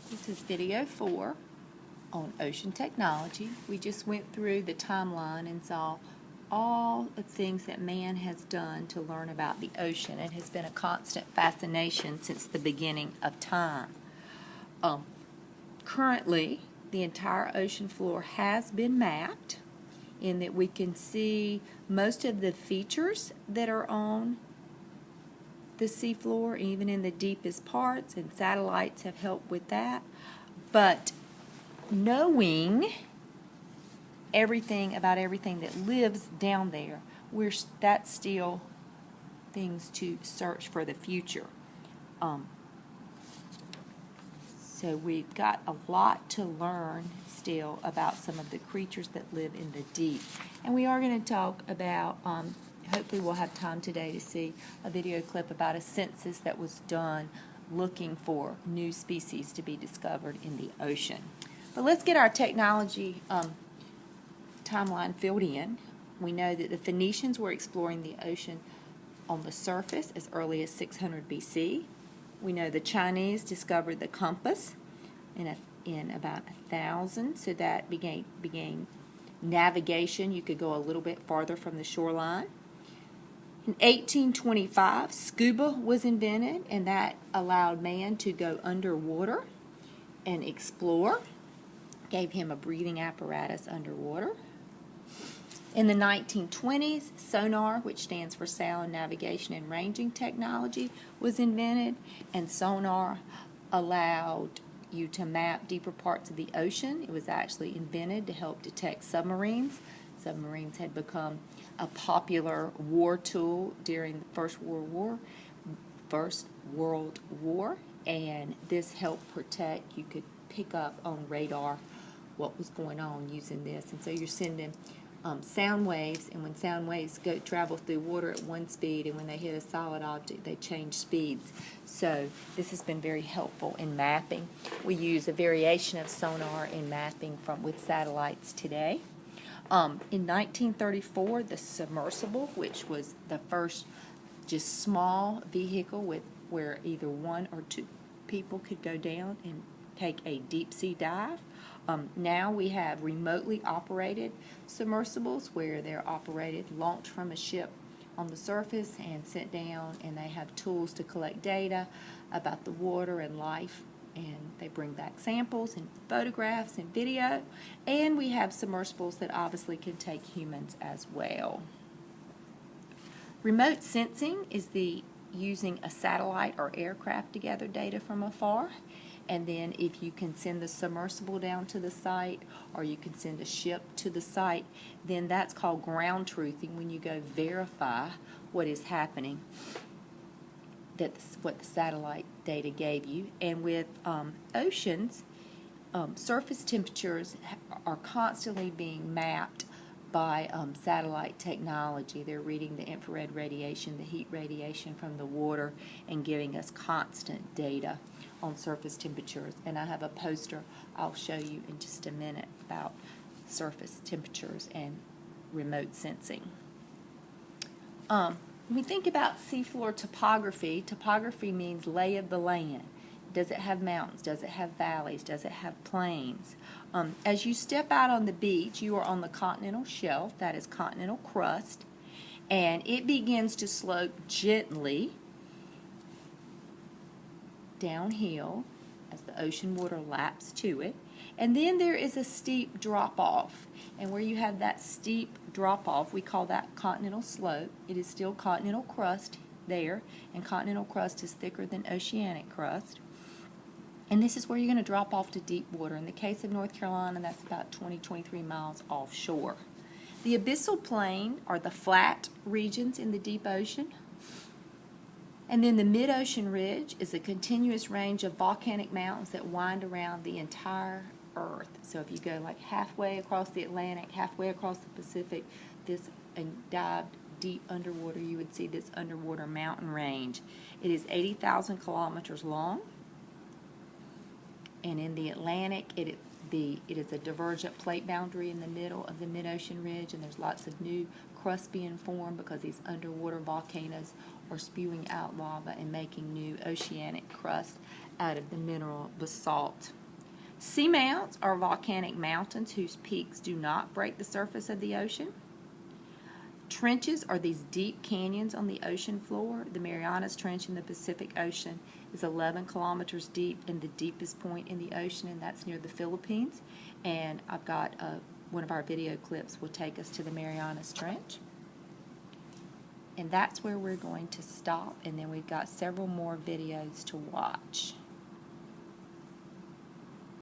This is video 4 on ocean technology. We just went through the timeline and saw all the things that man has done to learn about the ocean. It has been a constant fascination since the beginning of time. Currently, the entire ocean floor has been mapped in that we can see most of the features that are on the seafloor, even in the deepest parts, and satellites have helped with that. But knowing everything about everything that lives down there, that's still things to search for the future. So we've got a lot to learn still about some of the creatures that live in the deep. And we are going to talk about, hopefully we'll have time today to see a video clip about a census that was done looking for new species to be discovered in the ocean. But let's get our technology timeline filled in. We know that the Phoenicians were exploring the ocean on the surface as early as 600 BC. We know the Chinese discovered the compass in about 1000, so that began navigation. You could go a little bit farther from the shoreline. In 1825, scuba was invented, and that allowed man to go underwater and explore. Gave him a breathing apparatus underwater. In the 1920s, sonar, which stands for sound navigation and ranging technology, was invented, and sonar allowed you to map deeper parts of the ocean. It was actually invented to help detect submarines. Submarines had become a popular war tool during the First World War, and this helped protect. You could pick up on radar what was going on using this, and so you're sending sound waves, and when sound waves travel through water at one speed, and when they hit a solid object, they change speeds. So this has been very helpful in mapping. We use a variation of sonar in mapping with satellites today. In 1934, the submersible, which was the first just small vehicle where either one or two people could go down and take a deep sea dive. Now we have remotely operated submersibles where they're operated, launched from a ship on the surface and sent down, and they have tools to collect data about the water and life, and they bring back samples and photographs and video. And we have submersibles that obviously can take humans as well. Remote sensing is using a satellite or aircraft to gather data from afar. And then if you can send the submersible down to the site, or you can send a ship to the site, then that's called ground truthing, when you go verify what is happening, what the satellite data gave you. And with oceans, surface temperatures are constantly being mapped by satellite technology. They're reading the infrared radiation, the heat radiation from the water, and giving us constant data on surface temperatures. And I have a poster I'll show you in just a minute about surface temperatures and remote sensing. When we think about seafloor topography, topography means lay of the land. Does it have mountains? Does it have valleys? Does it have plains? As you step out on the beach, you are on the continental shelf, that is continental crust, and it begins to slope gently downhill as the ocean water laps to it. And then there is a steep drop-off, and where you have that steep drop-off, we call that continental slope. It is still continental crust there, and continental crust is thicker than oceanic crust. And this is where you're going to drop off to deep water. In the case of North Carolina, that's about 23 miles offshore. The abyssal plain are the flat regions in the deep ocean. And then the mid-ocean ridge is a continuous range of volcanic mountains that wind around the entire Earth. So if you go like halfway across the Atlantic, halfway across the Pacific, and dived deep underwater, you would see this underwater mountain range. It is 80,000 kilometers long. And in the Atlantic, it is a divergent plate boundary in the middle of the mid-ocean ridge, and there's lots of new crust being formed because these underwater volcanoes or spewing out lava and making new oceanic crust out of the mineral basalt. Seamounts are volcanic mountains whose peaks do not break the surface of the ocean. Trenches are these deep canyons on the ocean floor. The Marianas Trench in the Pacific Ocean is 11 kilometers deep and the deepest point in the ocean, and that's near the Philippines. And I've got one of our video clips will take us to the Marianas Trench. And that's where we're going to stop, and then we've got several more videos to watch.